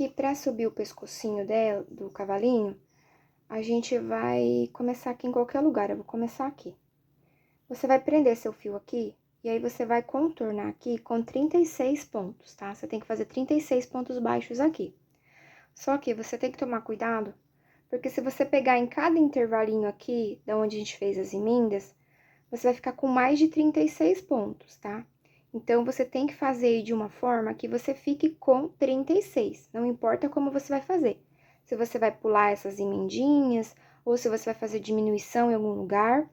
que pra subir o pescocinho dela, do cavalinho, a gente vai começar aqui em qualquer lugar. Eu vou começar aqui. Você vai prender seu fio aqui, e aí você vai contornar aqui com 36 pontos, tá? Você tem que fazer 36 pontos baixos aqui. Só que você tem que tomar cuidado, porque se você pegar em cada intervalinho aqui, da onde a gente fez as emendas, você vai ficar com mais de 36 pontos, tá? Então, você tem que fazer de uma forma que você fique com 36, não importa como você vai fazer. Se você vai pular essas emendinhas, ou se você vai fazer diminuição em algum lugar,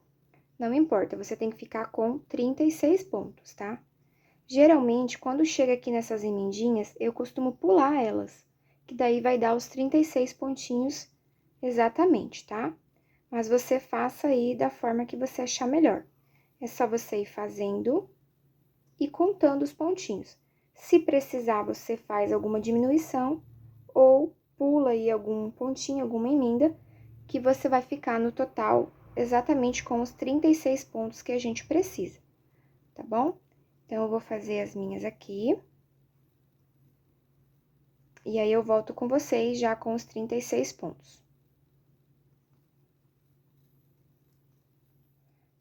não importa, você tem que ficar com 36 pontos, tá? Geralmente, quando chega aqui nessas emendinhas, eu costumo pular elas, que daí vai dar os 36 pontinhos exatamente, tá? Mas você faça aí da forma que você achar melhor. É só você ir fazendo e contando os pontinhos. Se precisar, você faz alguma diminuição ou pula aí algum pontinho, alguma emenda, que você vai ficar no total exatamente com os 36 pontos que a gente precisa, tá bom? Então, eu vou fazer as minhas aqui. E aí, eu volto com vocês já com os 36 pontos.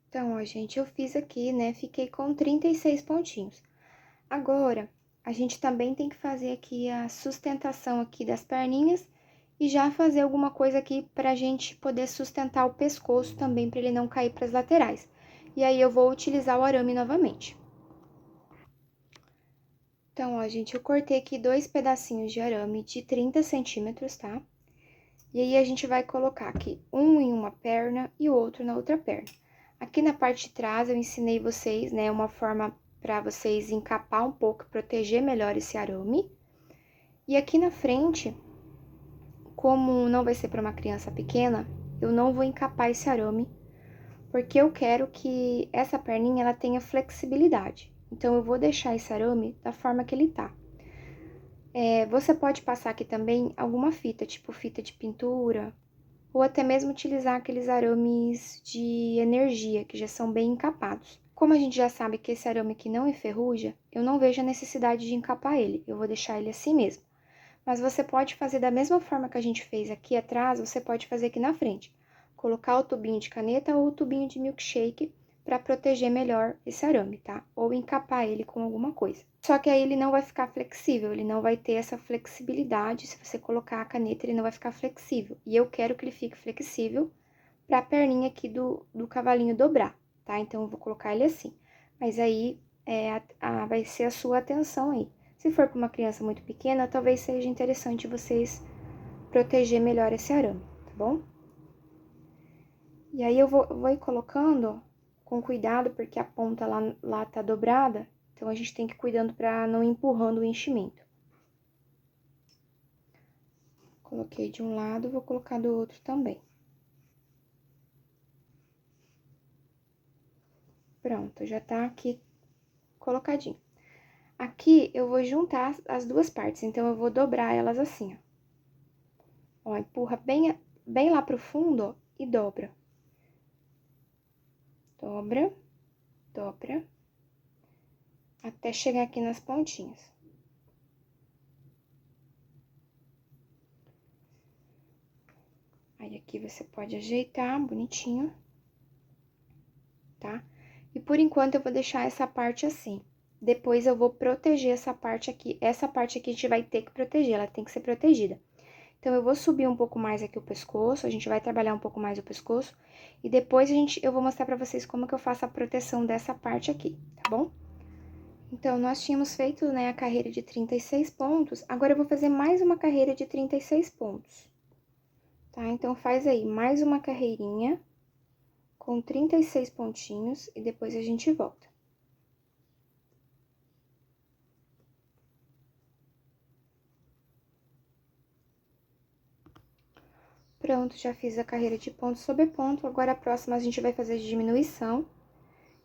Então, ó, gente, eu fiz aqui, né? Fiquei com 36 pontinhos. Agora, a gente também tem que fazer aqui a sustentação aqui das perninhas e já fazer alguma coisa aqui pra gente poder sustentar o pescoço também, pra ele não cair pras laterais. E aí, eu vou utilizar o arame novamente. Então, ó, gente, eu cortei aqui 2 pedacinhos de arame de 30 centímetros, tá? E aí, a gente vai colocar aqui um em uma perna e o outro na outra perna. Aqui na parte de trás, eu ensinei vocês, né, uma forma pra vocês encapar um pouco, proteger melhor esse arame. E aqui na frente, como não vai ser pra uma criança pequena, eu não vou encapar esse arame, porque eu quero que essa perninha, ela tenha flexibilidade. Então, eu vou deixar esse arame da forma que ele tá. Você pode passar aqui também alguma fita, tipo fita de pintura, ou até mesmo utilizar aqueles arames de energia, que já são bem encapados. Como a gente já sabe que esse arame aqui não enferruja, eu não vejo a necessidade de encapar ele, eu vou deixar ele assim mesmo. Mas você pode fazer da mesma forma que a gente fez aqui atrás, você pode fazer aqui na frente. Colocar o tubinho de caneta ou o tubinho de milkshake para proteger melhor esse arame, tá? Ou encapar ele com alguma coisa. Só que aí ele não vai ficar flexível, ele não vai ter essa flexibilidade. Se você colocar a caneta, ele não vai ficar flexível. E eu quero que ele fique flexível para a perninha aqui do cavalinho dobrar, tá? Então, eu vou colocar ele assim. Mas aí, vai ser a sua atenção aí. Se for para uma criança muito pequena, talvez seja interessante vocês proteger melhor esse arame, tá bom? E aí, eu vou ir colocando com cuidado, porque a ponta lá tá dobrada, então a gente tem que ir cuidando para não ir empurrando o enchimento. Coloquei de um lado, vou colocar do outro também. Pronto, já tá aqui colocadinho. Aqui, eu vou juntar as duas partes, então, eu vou dobrar elas assim, ó. Ó, empurra bem lá pro fundo, ó, e dobra. Dobra, dobra, até chegar aqui nas pontinhas. Aí, aqui você pode ajeitar bonitinho, tá? E por enquanto, eu vou deixar essa parte assim. Depois, eu vou proteger essa parte aqui. Essa parte aqui a gente vai ter que proteger, ela tem que ser protegida. Então, eu vou subir um pouco mais aqui o pescoço, a gente vai trabalhar um pouco mais o pescoço. E depois, eu vou mostrar pra vocês como que eu faço a proteção dessa parte aqui, tá bom? Então, nós tínhamos feito, né, a carreira de 36 pontos. Agora, eu vou fazer mais uma carreira de 36 pontos. Tá? Então, faz aí mais uma carreirinha com 36 pontinhos e depois a gente volta. Pronto, já fiz a carreira de ponto sobre ponto. Agora, a próxima a gente vai fazer de diminuição.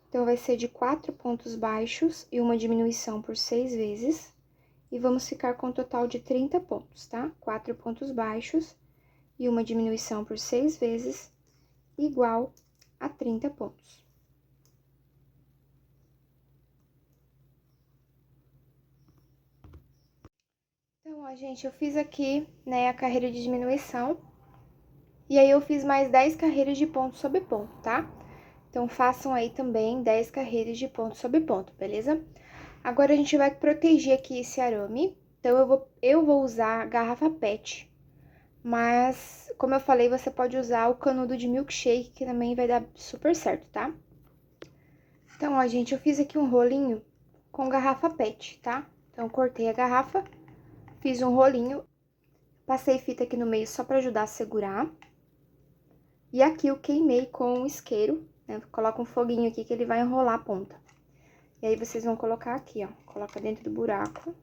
Então, vai ser de 4 pontos baixos e uma diminuição por 6 vezes. E vamos ficar com um total de 30 pontos, tá? 4 pontos baixos e uma diminuição por 6 vezes, igual a 30 pontos. Então, Ó, gente, eu fiz aqui, né, a carreira de diminuição. E aí, eu fiz mais 10 carreiras de ponto sobre ponto, tá? Então, façam aí também 10 carreiras de ponto sobre ponto, beleza? Agora, a gente vai proteger aqui esse arame. Então, eu vou usar a garrafa PET. Mas, como eu falei, você pode usar o canudo de milkshake, que também vai dar super certo, tá? Então, ó, gente, eu fiz aqui um rolinho com garrafa PET, tá? Então, eu cortei a garrafa, fiz um rolinho, passei fita aqui no meio só pra ajudar a segurar. E aqui eu queimei com um isqueiro, né? Coloca um foguinho aqui que ele vai enrolar a ponta. E aí, vocês vão colocar aqui, ó. Coloca dentro do buraco.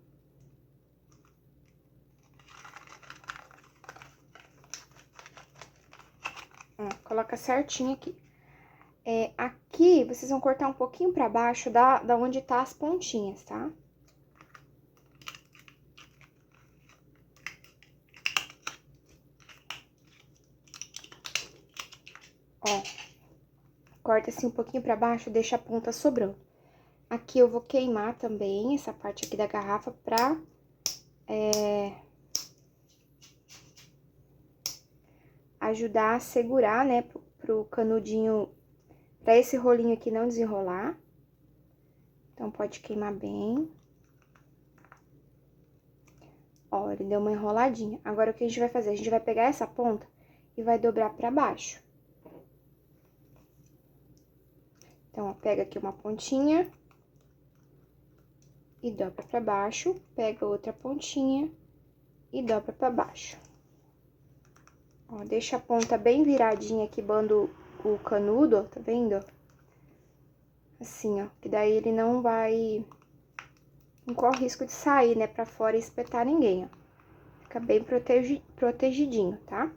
Ó, coloca certinho aqui. Aqui, vocês vão cortar um pouquinho pra baixo da onde tá as pontinhas, tá? Ó, corta assim um pouquinho pra baixo, deixa a ponta sobrando. Aqui eu vou queimar também essa parte aqui da garrafa pra ajudar a segurar, né, pro canudinho, pra esse rolinho aqui não desenrolar. Então, pode queimar bem. Ó, ele deu uma enroladinha. Agora, o que a gente vai fazer? A gente vai pegar essa ponta e vai dobrar pra baixo. Então, ó, pega aqui uma pontinha e dobra pra baixo. Pega outra pontinha e dobra pra baixo. Ó, deixa a ponta bem viradinha aqui, bando o canudo, ó, tá vendo? Assim, ó, que daí ele não corre risco de sair, né, pra fora e espetar ninguém, ó. Fica bem protegidinho, tá?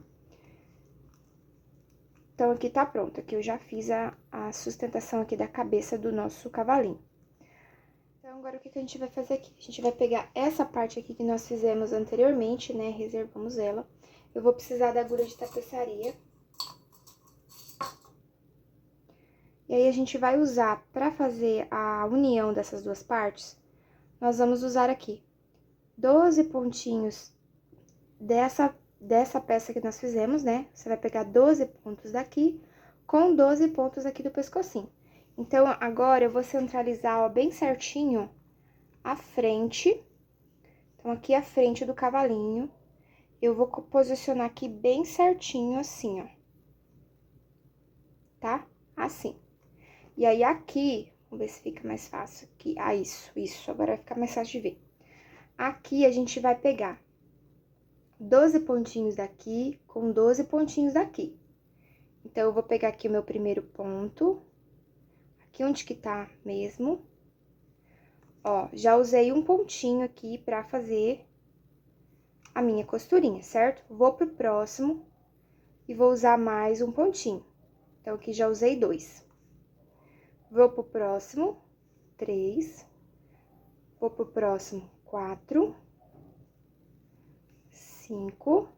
Então, aqui tá pronto. Aqui eu já fiz a sustentação aqui da cabeça do nosso cavalinho. Então, agora, o que a gente vai fazer aqui? A gente vai pegar essa parte aqui que nós fizemos anteriormente, né? Reservamos ela. Eu vou precisar da agulha de tapeçaria. E aí, a gente vai usar, pra fazer a união dessas duas partes, nós vamos usar aqui 12 pontinhos dessa peça que nós fizemos, né? Você vai pegar 12 pontos daqui com 12 pontos aqui do pescocinho. Então, agora, eu vou centralizar, ó, bem certinho a frente. Então, aqui a frente do cavalinho. Eu vou posicionar aqui bem certinho, assim, ó. Tá? Assim. E aí, aqui, vamos ver se fica mais fácil aqui. Ah, isso. Agora vai ficar mais fácil de ver. Aqui, a gente vai pegar 12 pontinhos daqui com 12 pontinhos daqui. Então, eu vou pegar aqui o meu primeiro ponto, aqui onde que tá mesmo. Ó, já usei um pontinho aqui pra fazer a minha costurinha, certo? Vou pro próximo e vou usar mais um pontinho. Então, aqui já usei 2. Vou pro próximo, 3. Vou pro próximo, 4. 5.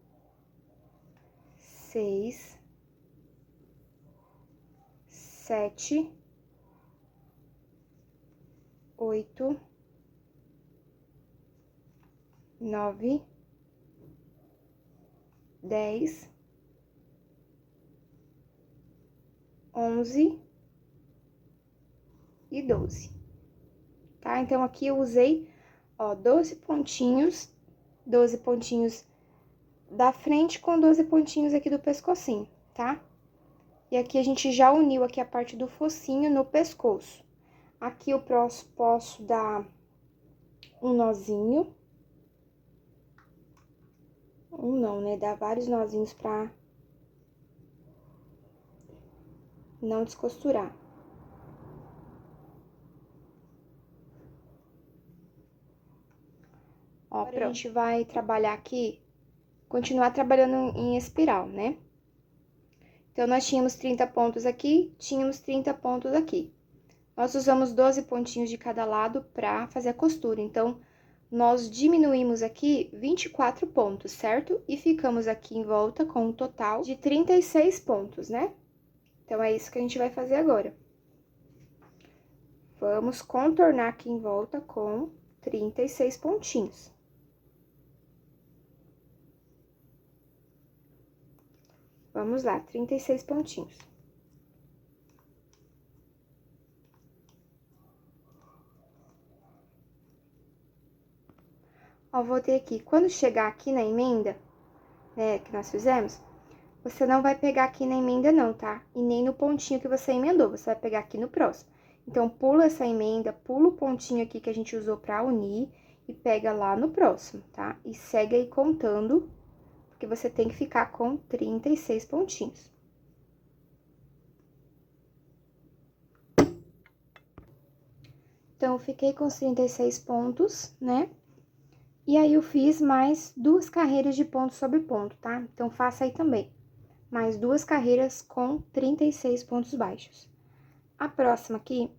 6. 7. 8. 9. 10. 11 e 12, tá? Então, aqui eu usei, ó, 12 pontinhos da frente com 12 pontinhos aqui do pescocinho, tá? E aqui a gente já uniu aqui a parte do focinho no pescoço. Aqui eu posso dar um nozinho. Um não, né? Dar vários nozinhos pra não descosturar. Ó, agora a gente vai trabalhar aqui, continuar trabalhando em espiral, né? Então, nós tínhamos 30 pontos aqui, tínhamos 30 pontos aqui. Nós usamos 12 pontinhos de cada lado pra fazer a costura. Então, nós diminuímos aqui 24 pontos, certo? E ficamos aqui em volta com um total de 36 pontos, né? Então, é isso que a gente vai fazer agora. Vamos contornar aqui em volta com 36 pontinhos. Vamos lá, 36 pontinhos. Ó, voltei aqui. Quando chegar aqui na emenda, né, que nós fizemos, você não vai pegar aqui na emenda não, tá? E nem no pontinho que você emendou, você vai pegar aqui no próximo. Então, pula essa emenda, pula o pontinho aqui que a gente usou pra unir e pega lá no próximo, tá? E segue aí contando, porque você tem que ficar com 36 pontinhos. Então, eu fiquei com os 36 pontos, né? E aí, eu fiz mais 2 carreiras de ponto sobre ponto, tá? Então, faça aí também. Mais 2 carreiras com 36 pontos baixos. A próxima aqui,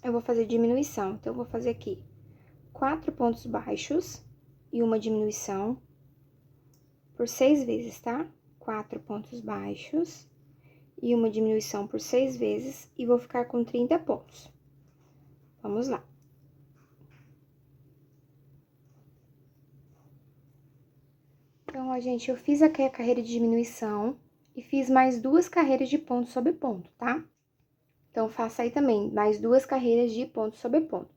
eu vou fazer diminuição. Então, eu vou fazer aqui 4 pontos baixos e uma diminuição por 6 vezes, tá? 4 pontos baixos e uma diminuição por 6 vezes e vou ficar com 30 pontos. Vamos lá. Então, ó, gente, eu fiz aqui a carreira de diminuição e fiz mais 2 carreiras de ponto sobre ponto, tá? Então, faça aí também mais 2 carreiras de ponto sobre ponto.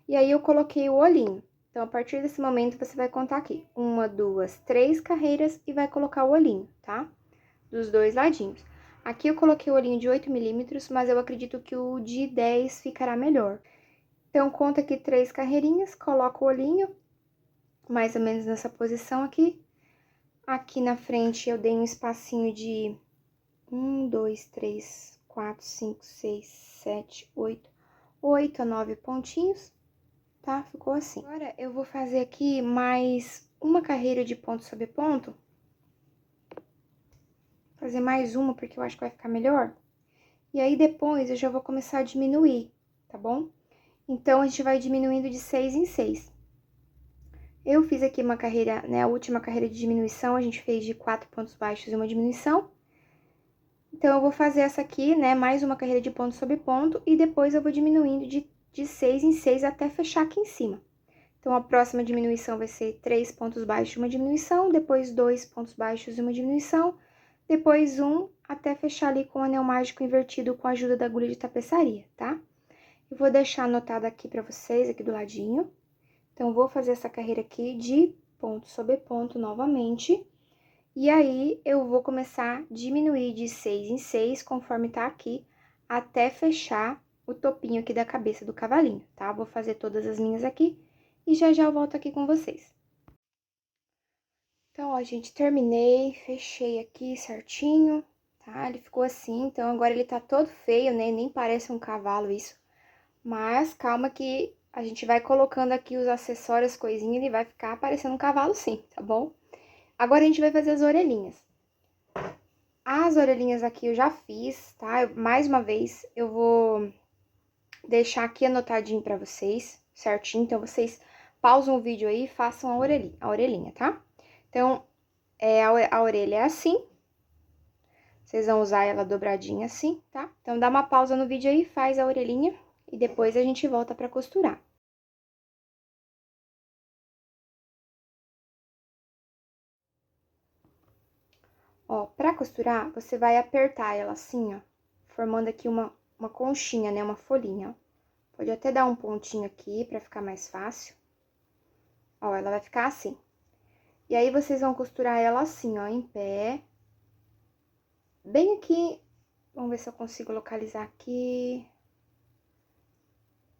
E aí, eu coloquei o olhinho. Então, a partir desse momento, você vai contar aqui 1, 2, 3 carreiras e vai colocar o olhinho, tá? Dos dois ladinhos. Aqui eu coloquei o olhinho de 8 milímetros, mas eu acredito que o de 10 ficará melhor. Então, conta aqui 3 carreirinhas, coloca o olhinho, mais ou menos nessa posição aqui. Aqui na frente eu dei um espacinho de 1, 2, 3, 4, 5, 6, 7, 8 a 9 pontinhos, tá? Ficou assim. Agora, eu vou fazer aqui mais uma carreira de ponto sobre ponto. Fazer mais uma, porque eu acho que vai ficar melhor. E aí, depois, eu já vou começar a diminuir, tá bom? Então, a gente vai diminuindo de 6 em 6. Eu fiz aqui uma carreira, né, a última carreira de diminuição, a gente fez de 4 pontos baixos e uma diminuição. Então, eu vou fazer essa aqui, né, mais uma carreira de ponto sobre ponto, e depois eu vou diminuindo de 6 em 6 até fechar aqui em cima. Então, a próxima diminuição vai ser 3 pontos baixos e uma diminuição, depois 2 pontos baixos e uma diminuição, depois 1, até fechar ali com o anel mágico invertido com a ajuda da agulha de tapeçaria, tá? Eu vou deixar anotado aqui pra vocês, aqui do ladinho. Então, vou fazer essa carreira aqui de ponto sobre ponto novamente. E aí, eu vou começar a diminuir de 6 em 6, conforme tá aqui, até fechar o topinho aqui da cabeça do cavalinho, tá? Vou fazer todas as minhas aqui e já já eu volto aqui com vocês. Então, ó, gente, terminei, fechei aqui certinho, tá? Ele ficou assim, então agora ele tá todo feio, né? Nem parece um cavalo isso. Mas calma que a gente vai colocando aqui os acessórios, coisinha, ele vai ficar parecendo um cavalo sim, tá bom? Agora a gente vai fazer as orelhinhas. As orelhinhas aqui eu já fiz, tá? Mais uma vez, eu vou deixar aqui anotadinho pra vocês, certinho? Então, vocês pausam o vídeo aí e façam a orelhinha, tá? Então, a orelha é assim. Vocês vão usar ela dobradinha assim, tá? Então, dá uma pausa no vídeo aí, faz a orelhinha e depois a gente volta pra costurar. Ó, pra costurar, você vai apertar ela assim, ó, formando aqui uma conchinha, né, uma folhinha, ó. Pode até dar um pontinho aqui pra ficar mais fácil. Ó, ela vai ficar assim. E aí, vocês vão costurar ela assim, ó, em pé. Bem aqui, vamos ver se eu consigo localizar aqui.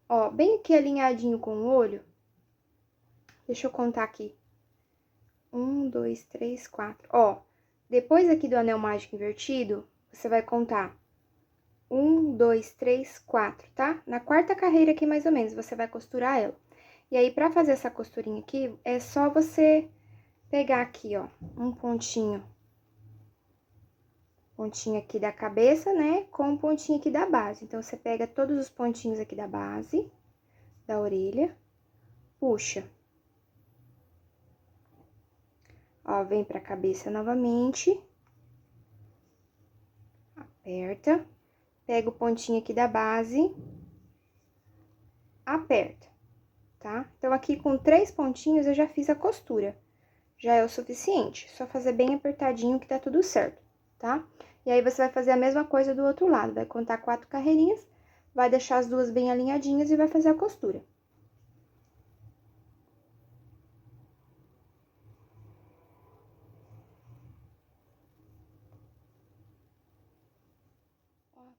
Ó, bem aqui alinhadinho com o olho. Deixa eu contar aqui. 1, 2, 3, 4. Ó, depois aqui do anel mágico invertido, você vai contar 1, 2, 3, 4, tá? Na quarta carreira aqui, mais ou menos, você vai costurar ela. E aí, pra fazer essa costurinha aqui, é só você pegar aqui, ó, um pontinho aqui da cabeça, né, com um pontinho aqui da base. Então, você pega todos os pontinhos aqui da base, da orelha, puxa. Ó, vem pra cabeça novamente. Aperta. Pega o pontinho aqui da base. Aperta, tá? Então, aqui com 3 pontinhos eu já fiz a costura. Já é o suficiente. Só fazer bem apertadinho que tá tudo certo. tá? E aí, você vai fazer a mesma coisa do outro lado, vai contar 4 carreirinhas, vai deixar as duas bem alinhadinhas e vai fazer a costura.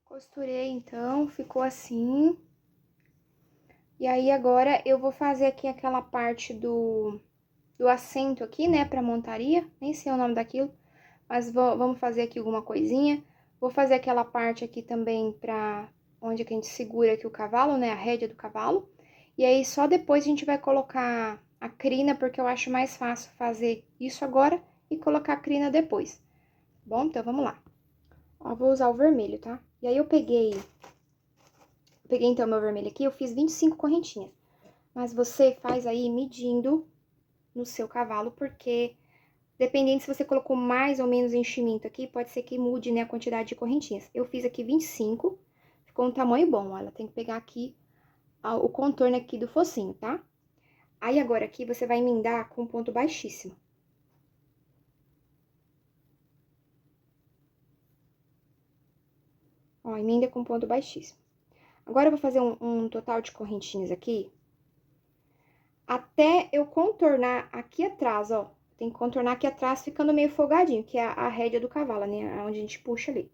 Costurei, então, ficou assim. E aí, agora, eu vou fazer aqui aquela parte do assento aqui, né, pra montaria. Nem sei o nome daquilo, mas vamos fazer aqui alguma coisinha. Vou fazer aquela parte aqui também pra onde que a gente segura aqui o cavalo, né, a rédea do cavalo. E aí, só depois a gente vai colocar a crina, porque eu acho mais fácil fazer isso agora e colocar a crina depois. Bom, então, vamos lá. Ó, vou usar o vermelho, tá? E aí, eu peguei então meu vermelho aqui, eu fiz 25 correntinhas. Mas você faz aí medindo no seu cavalo, porque dependendo se você colocou mais ou menos enchimento aqui, pode ser que mude, né, a quantidade de correntinhas. Eu fiz aqui 25, ficou um tamanho bom, ó. Ela tem que pegar aqui o contorno aqui do focinho, tá? Aí, agora aqui, você vai emendar com ponto baixíssimo. Ó, emenda com ponto baixíssimo. Agora, eu vou fazer um total de correntinhas aqui, até eu contornar aqui atrás, ó. Tem que contornar aqui atrás, ficando meio folgadinho, que é a rédea do cavalo, né? Onde a gente puxa ali.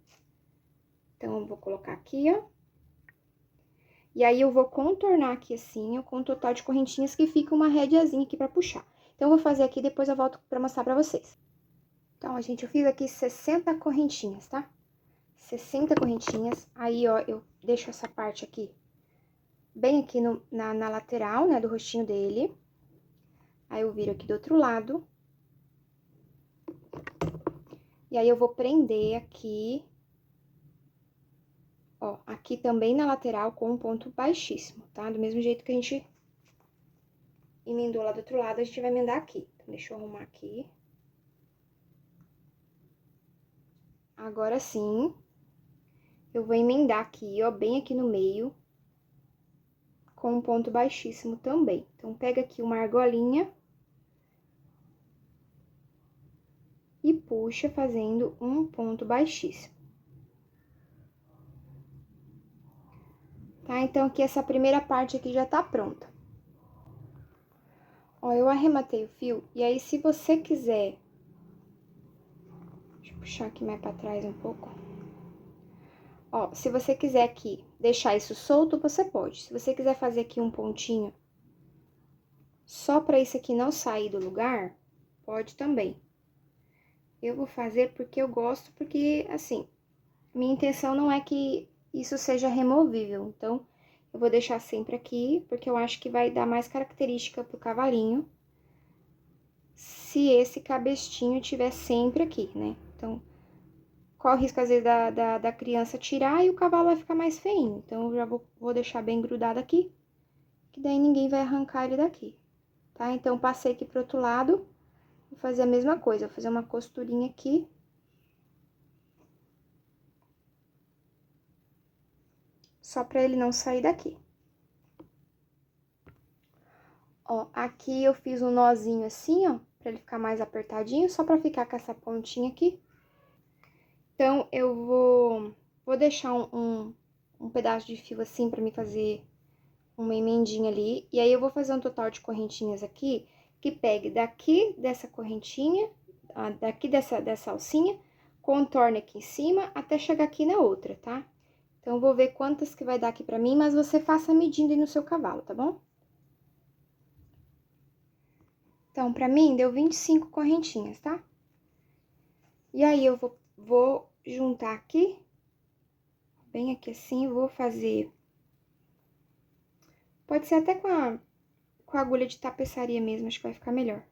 Então, eu vou colocar aqui, ó. E aí, eu vou contornar aqui assim, ó, com o total de correntinhas, que fica uma rédeazinha aqui pra puxar. Então, eu vou fazer aqui, depois eu volto pra mostrar pra vocês. Então, gente, eu fiz aqui 60 correntinhas, tá? 60 correntinhas. Aí, ó, eu deixo essa parte aqui, bem aqui na lateral, né, do rostinho dele. Aí, eu viro aqui do outro lado. E aí, eu vou prender aqui, ó, aqui também na lateral com um ponto baixíssimo, tá? Do mesmo jeito que a gente emendou lá do outro lado, a gente vai emendar aqui. Então, deixa eu arrumar aqui. Agora sim, eu vou emendar aqui, ó, bem aqui no meio, com um ponto baixíssimo também. Então, pega aqui uma argolinha e puxa fazendo um ponto baixíssimo. Tá? Então, aqui essa primeira parte aqui já tá pronta. Ó, eu arrematei o fio, e aí, se você quiser... Deixa eu puxar aqui mais pra trás um pouco. Ó, se você quiser aqui deixar isso solto, você pode. Se você quiser fazer aqui um pontinho só pra isso aqui não sair do lugar, pode também. Eu vou fazer porque eu gosto, porque, assim, minha intenção não é que isso seja removível. Então, eu vou deixar sempre aqui, porque eu acho que vai dar mais característica pro cavalinho se esse cabestinho tiver sempre aqui, né? Então, corre o risco, às vezes, da criança tirar e o cavalo vai ficar mais feinho. Então, eu já vou deixar bem grudado aqui, que daí ninguém vai arrancar ele daqui, tá? Então, passei aqui pro outro lado, vou fazer a mesma coisa, vou fazer uma costurinha aqui. Só pra ele não sair daqui. Ó, aqui eu fiz um nozinho assim, ó, pra ele ficar mais apertadinho, só pra ficar com essa pontinha aqui. Então, eu vou deixar um pedaço de fio assim pra me fazer uma emendinha ali. E aí, eu vou fazer um total de correntinhas aqui, que pegue daqui dessa correntinha, daqui dessa alcinha, contorne aqui em cima, até chegar aqui na outra, tá? Então, eu vou ver quantas que vai dar aqui pra mim, mas você faça medindo aí no seu cavalo, tá bom? Então, pra mim, deu 25 correntinhas, tá? E aí, eu vou juntar aqui, bem aqui assim, vou fazer... Pode ser até com a agulha de tapeçaria mesmo, acho que vai ficar melhor.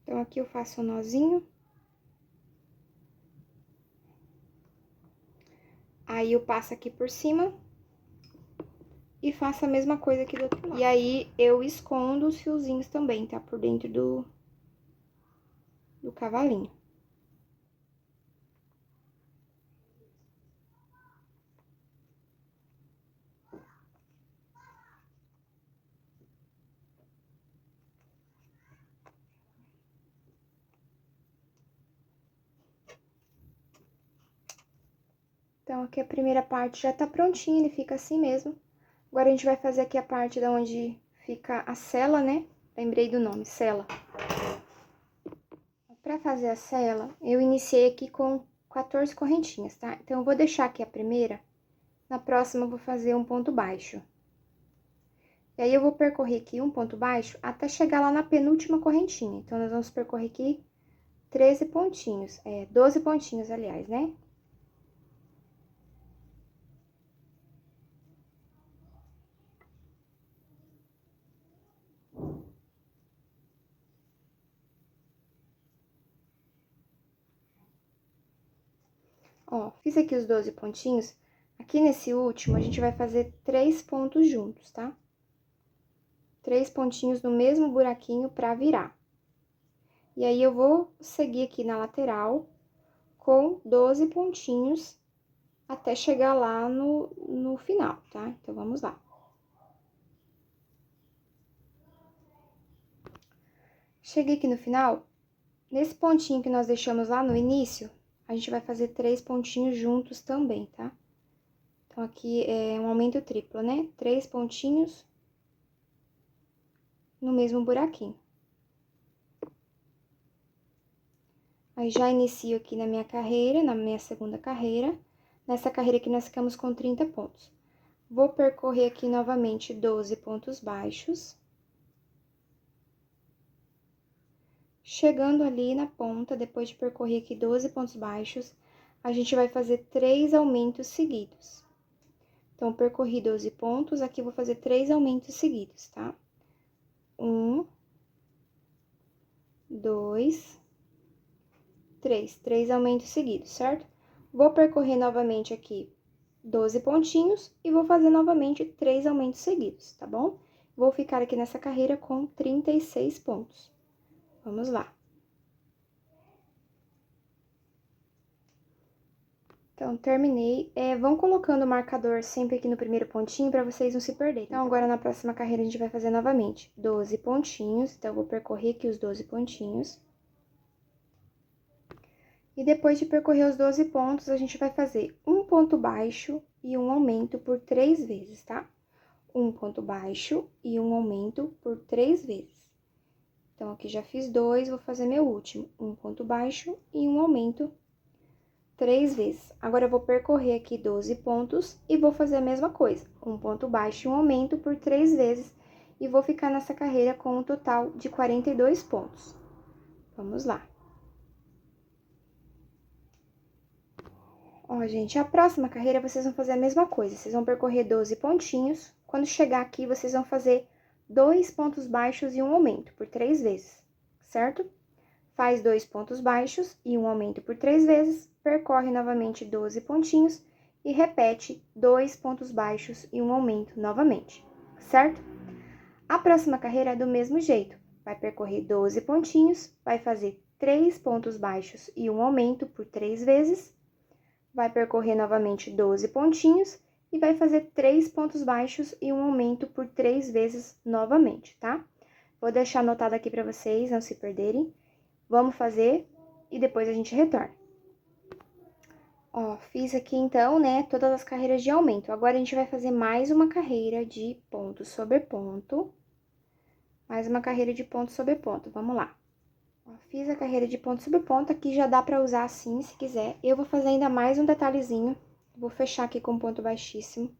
Então, aqui eu faço um nozinho. Aí, eu passo aqui por cima e faço a mesma coisa aqui do outro lado. E aí, eu escondo os fiozinhos também, tá? Por dentro do cavalinho. Então, aqui a primeira parte já tá prontinha, ele fica assim mesmo. Agora, a gente vai fazer aqui a parte da onde fica a sela, né? Lembrei do nome, sela. Pra fazer a sela, eu iniciei aqui com 14 correntinhas, tá? Então, eu vou deixar aqui a primeira, na próxima eu vou fazer um ponto baixo. E aí, eu vou percorrer aqui um ponto baixo até chegar lá na penúltima correntinha. Então, nós vamos percorrer aqui 13 pontinhos, 12 pontinhos, aliás, né? Ó, fiz aqui os 12 pontinhos. Aqui nesse último, a gente vai fazer 3 pontos juntos, tá? 3 pontinhos no mesmo buraquinho pra virar. E aí, eu vou seguir aqui na lateral com 12 pontinhos até chegar lá no final, tá? Então, vamos lá. Cheguei aqui no final, nesse pontinho que nós deixamos lá no início, a gente vai fazer 3 pontinhos juntos também, tá? Então, aqui é um aumento triplo, né? 3 pontinhos no mesmo buraquinho. Aí, já inicio aqui na minha carreira, na minha segunda carreira. Nessa carreira aqui, nós ficamos com 30 pontos. Vou percorrer aqui novamente 12 pontos baixos. Chegando ali na ponta, depois de percorrer aqui 12 pontos baixos, a gente vai fazer 3 aumentos seguidos. Então, percorri 12 pontos, aqui vou fazer 3 aumentos seguidos, tá? 1, 2, 3. 3 aumentos seguidos, certo? Vou percorrer novamente aqui 12 pontinhos e vou fazer novamente 3 aumentos seguidos, tá bom? Vou ficar aqui nessa carreira com 36 pontos. Vamos lá. Então, terminei. Vão colocando o marcador sempre aqui no primeiro pontinho para vocês não se perderem. Então, agora na próxima carreira a gente vai fazer novamente 12 pontinhos. Então, eu vou percorrer aqui os 12 pontinhos. E depois de percorrer os 12 pontos, a gente vai fazer um ponto baixo e um aumento por 3 vezes, tá? Um ponto baixo e um aumento por 3 vezes. Então, aqui já fiz 2, vou fazer meu último. Um ponto baixo e um aumento 3 vezes. Agora, eu vou percorrer aqui 12 pontos e vou fazer a mesma coisa. Um ponto baixo e um aumento por 3 vezes. E vou ficar nessa carreira com um total de 42 pontos. Vamos lá. Ó, gente, a próxima carreira vocês vão fazer a mesma coisa. Vocês vão percorrer 12 pontinhos. Quando chegar aqui, vocês vão fazer 2 pontos baixos e um aumento por 3 vezes, certo? Faz 2 pontos baixos e um aumento por 3 vezes, percorre novamente 12 pontinhos e repete 2 pontos baixos e um aumento novamente, certo? A próxima carreira é do mesmo jeito. Vai percorrer 12 pontinhos, vai fazer 3 pontos baixos e um aumento por 3 vezes, vai percorrer novamente 12 pontinhos e vai fazer 3 pontos baixos e um aumento por 3 vezes novamente, tá? Vou deixar anotado aqui para vocês não se perderem. Vamos fazer e depois a gente retorna. Ó, fiz aqui então, né, todas as carreiras de aumento. Agora, a gente vai fazer mais uma carreira de ponto sobre ponto. Mais uma carreira de ponto sobre ponto, vamos lá. Ó, fiz a carreira de ponto sobre ponto, aqui já dá pra usar assim, se quiser. Eu vou fazer ainda mais um detalhezinho. Vou fechar aqui com ponto baixíssimo.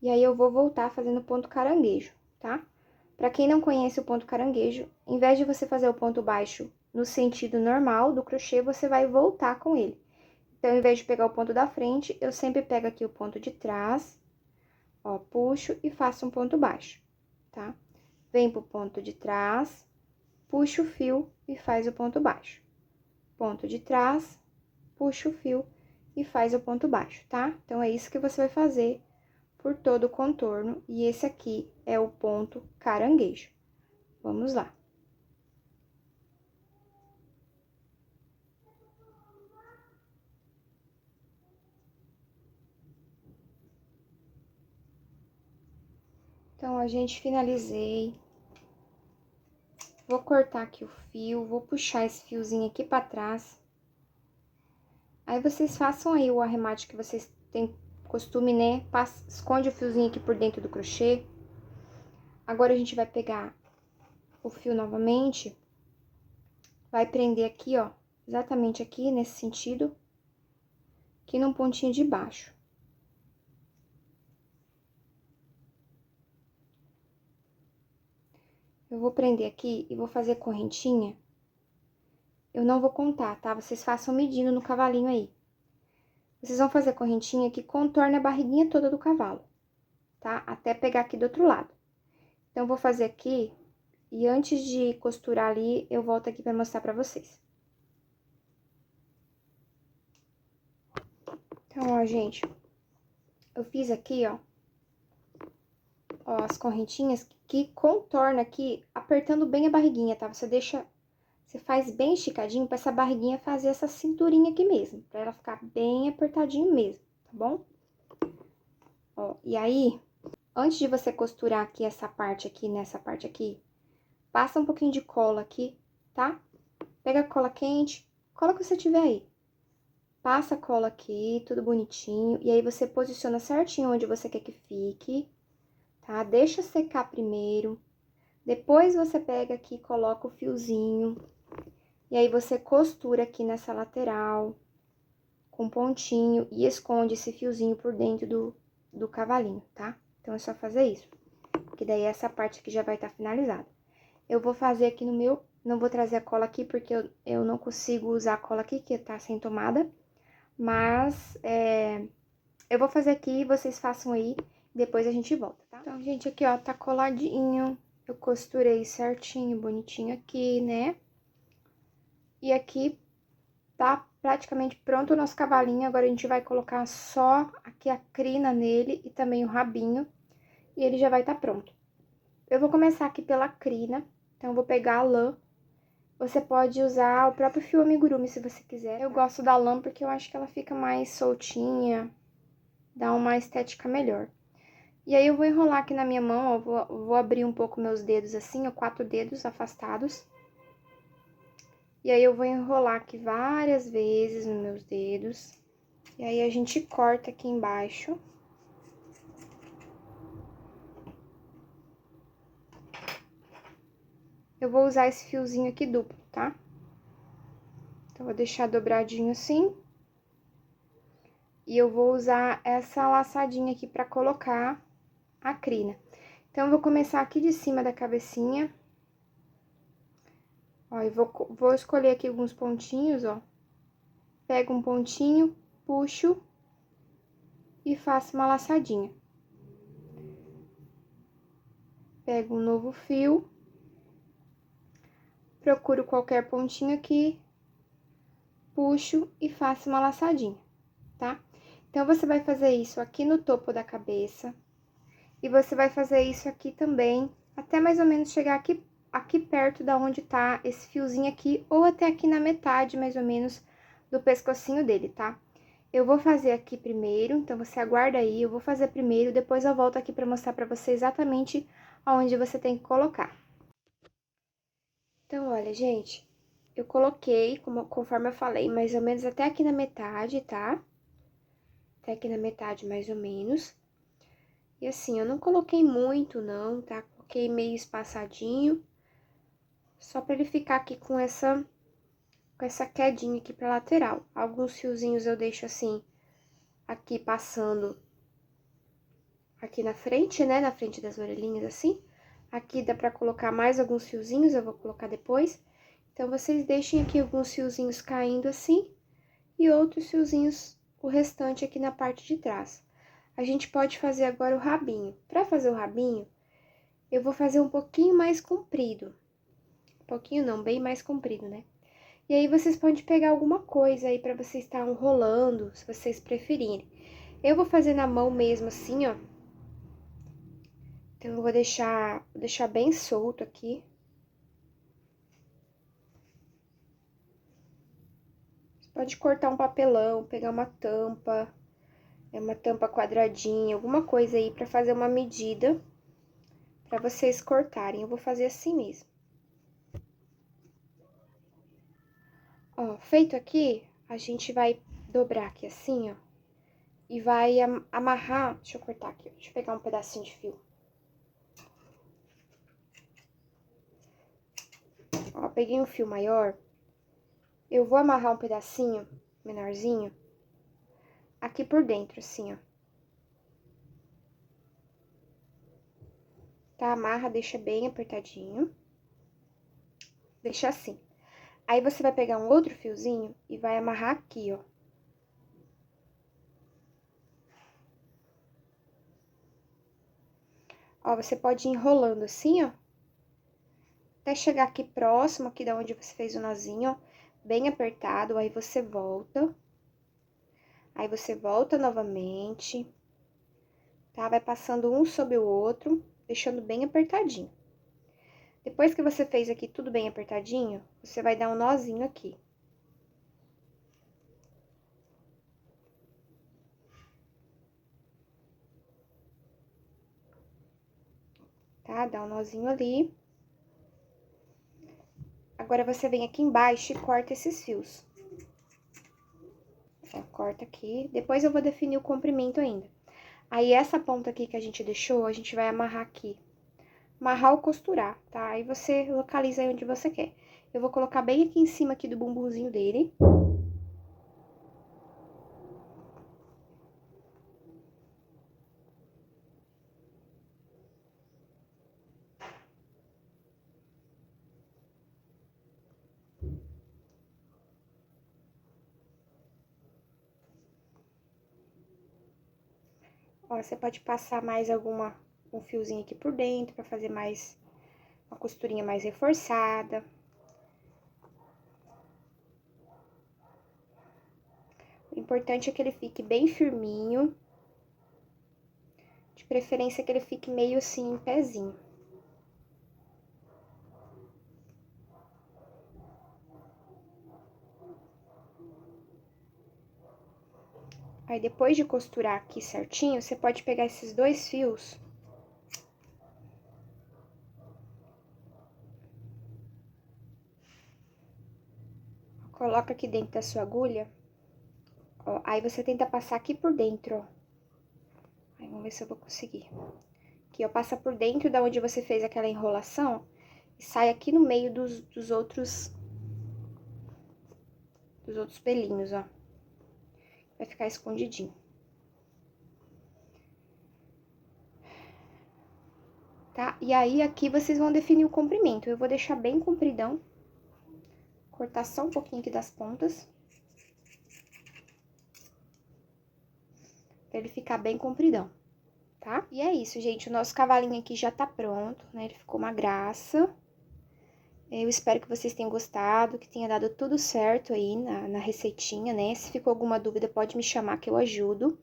E aí, eu vou voltar fazendo ponto caranguejo, tá? Pra quem não conhece o ponto caranguejo, em vez de você fazer o ponto baixo no sentido normal do crochê, você vai voltar com ele. Então, em vez de pegar o ponto da frente, eu sempre pego aqui o ponto de trás, ó, puxo e faço um ponto baixo, tá? Vem pro ponto de trás, puxa o fio e faz o ponto baixo. Ponto de trás, puxa o fio e faz o ponto baixo, tá? Então, é isso que você vai fazer por todo o contorno, e esse aqui é o ponto caranguejo. Vamos lá. Então, a gente finalizei. Vou cortar aqui o fio, vou puxar esse fiozinho aqui pra trás. Aí, vocês façam aí o arremate que vocês têm costume, né? Esconde o fiozinho aqui por dentro do crochê. Agora, a gente vai pegar o fio novamente, vai prender aqui, ó, exatamente aqui, nesse sentido, aqui no pontinho de baixo. Eu vou prender aqui e vou fazer correntinha. Eu não vou contar, tá? Vocês façam medindo no cavalinho aí. Vocês vão fazer correntinha que contorna a barriguinha toda do cavalo, tá? Até pegar aqui do outro lado. Então, eu vou fazer aqui, e antes de costurar ali, eu volto aqui pra mostrar pra vocês. Então, ó, gente, eu fiz aqui, ó, as correntinhas que contorna aqui, apertando bem a barriguinha, tá? Você faz bem esticadinho pra essa barriguinha fazer essa cinturinha aqui mesmo, pra ela ficar bem apertadinho mesmo, tá bom? Ó, e aí, antes de você costurar aqui essa parte aqui, nessa parte aqui, passa um pouquinho de cola aqui, tá? Pega a cola quente, cola que você tiver aí. Passa a cola aqui, tudo bonitinho, e aí você posiciona certinho onde você quer que fique, tá? Deixa secar primeiro, depois você pega aqui e coloca o fiozinho, e aí você costura aqui nessa lateral, com pontinho, e esconde esse fiozinho por dentro do cavalinho, tá? Então, é só fazer isso, que daí essa parte aqui já vai estar finalizada. Eu vou fazer aqui no meu, não vou trazer a cola aqui, porque eu não consigo usar a cola aqui, que tá sem tomada, mas, eu vou fazer aqui, vocês façam aí, depois a gente volta, tá? Então, gente, aqui, ó, tá coladinho, eu costurei certinho, bonitinho aqui, né? E aqui tá praticamente pronto o nosso cavalinho, agora a gente vai colocar só aqui a crina nele e também o rabinho, e ele já vai tá pronto. Eu vou começar aqui pela crina, então eu vou pegar a lã. Você pode usar o próprio fio amigurumi se você quiser. Eu gosto da lã porque eu acho que ela fica mais soltinha, dá uma estética melhor. E aí, eu vou enrolar aqui na minha mão, ó, vou abrir um pouco meus dedos assim, ó, 4 dedos afastados. E aí, eu vou enrolar aqui várias vezes nos meus dedos. E aí, a gente corta aqui embaixo. Eu vou usar esse fiozinho aqui duplo, tá? Então, vou deixar dobradinho assim. E eu vou usar essa laçadinha aqui pra colocar a crina. Então, eu vou começar aqui de cima da cabecinha. Ó, e vou escolher aqui alguns pontinhos, ó. Pego um pontinho, puxo e faço uma laçadinha. Pego um novo fio, procuro qualquer pontinho aqui, puxo e faço uma laçadinha, tá? Então, você vai fazer isso aqui no topo da cabeça, e você vai fazer isso aqui também, até mais ou menos chegar aqui perto da onde tá esse fiozinho aqui, ou até aqui na metade, mais ou menos, do pescocinho dele, tá? Eu vou fazer aqui primeiro, então você aguarda aí, eu vou fazer primeiro, depois eu volto aqui pra mostrar pra você exatamente aonde você tem que colocar. Então, olha, gente, eu coloquei, conforme eu falei, mais ou menos até aqui na metade, tá? Até aqui na metade, mais ou menos. E assim, eu não coloquei muito, não, tá? Coloquei meio espaçadinho, só pra ele ficar aqui com essa quedinha aqui pra lateral. Alguns fiozinhos eu deixo assim, aqui passando aqui na frente, né? Na frente das orelhinhas, assim. Aqui dá pra colocar mais alguns fiozinhos, eu vou colocar depois. Então, vocês deixem aqui alguns fiozinhos caindo assim, e outros fiozinhos, o restante aqui na parte de trás. A gente pode fazer agora o rabinho. Pra fazer o rabinho, eu vou fazer um pouquinho mais comprido. Um pouquinho não, bem mais comprido, né? E aí, vocês podem pegar alguma coisa aí pra vocês estar enrolando, se vocês preferirem. Eu vou fazer na mão mesmo, assim, ó. Então, eu vou deixar bem solto aqui. Você pode cortar um papelão, pegar uma tampa quadradinha, alguma coisa aí pra fazer uma medida pra vocês cortarem. Eu vou fazer assim mesmo. Ó, feito aqui, a gente vai dobrar aqui assim, ó. E vai amarrar... Deixa eu cortar aqui, deixa eu pegar um pedacinho de fio. Ó, peguei um fio maior. Eu vou amarrar um pedacinho menorzinho aqui por dentro, assim, ó. Tá? Amarra, deixa bem apertadinho. Deixa assim. Aí, você vai pegar um outro fiozinho e vai amarrar aqui, ó. Ó, você pode ir enrolando assim, ó. Até chegar aqui próximo, aqui da onde você fez o nozinho, ó. Bem apertado, aí você volta. Aí, você volta novamente. Tá? Vai passando um sobre o outro, deixando bem apertadinho. Depois que você fez aqui tudo bem apertadinho, você vai dar um nozinho aqui. Tá? Dá um nozinho ali. Agora, você vem aqui embaixo e corta esses fios. Ó, corta aqui. Depois eu vou definir o comprimento ainda. Aí, essa ponta aqui que a gente deixou, a gente vai amarrar aqui. Amarrar ou costurar, tá? Aí, você localiza aí onde você quer. Eu vou colocar bem aqui em cima aqui do bumbumzinho dele. Ó, você pode passar mais um fiozinho aqui por dentro pra fazer mais, uma costurinha mais reforçada. O importante é que ele fique bem firminho. De preferência que ele fique meio assim, em pezinho. Aí, depois de costurar aqui certinho, você pode pegar esses dois fios. Coloca aqui dentro da sua agulha. Ó, aí, você tenta passar aqui por dentro, ó. Aí, vamos ver se eu vou conseguir. Aqui, ó, passa por dentro da onde você fez aquela enrolação e sai aqui no meio dos outros pelinhos, ó. Vai ficar escondidinho. Tá? E aí, aqui vocês vão definir o comprimento. Eu vou deixar bem compridão. Cortar só um pouquinho aqui das pontas. Pra ele ficar bem compridão, tá? E é isso, gente. O nosso cavalinho aqui já tá pronto, né? Ele ficou uma graça. Eu espero que vocês tenham gostado, que tenha dado tudo certo aí na receitinha, né? Se ficou alguma dúvida, pode me chamar que eu ajudo.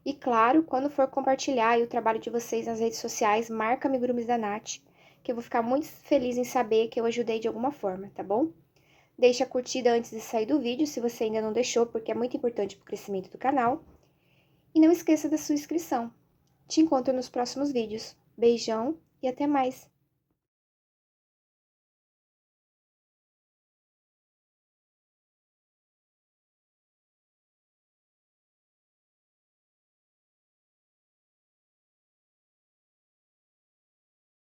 E claro, quando for compartilhar aí o trabalho de vocês nas redes sociais, marca Amigurumis da Nath, que eu vou ficar muito feliz em saber que eu ajudei de alguma forma, tá bom? Deixa a curtida antes de sair do vídeo, se você ainda não deixou, porque é muito importante pro crescimento do canal. E não esqueça da sua inscrição. Te encontro nos próximos vídeos. Beijão e até mais!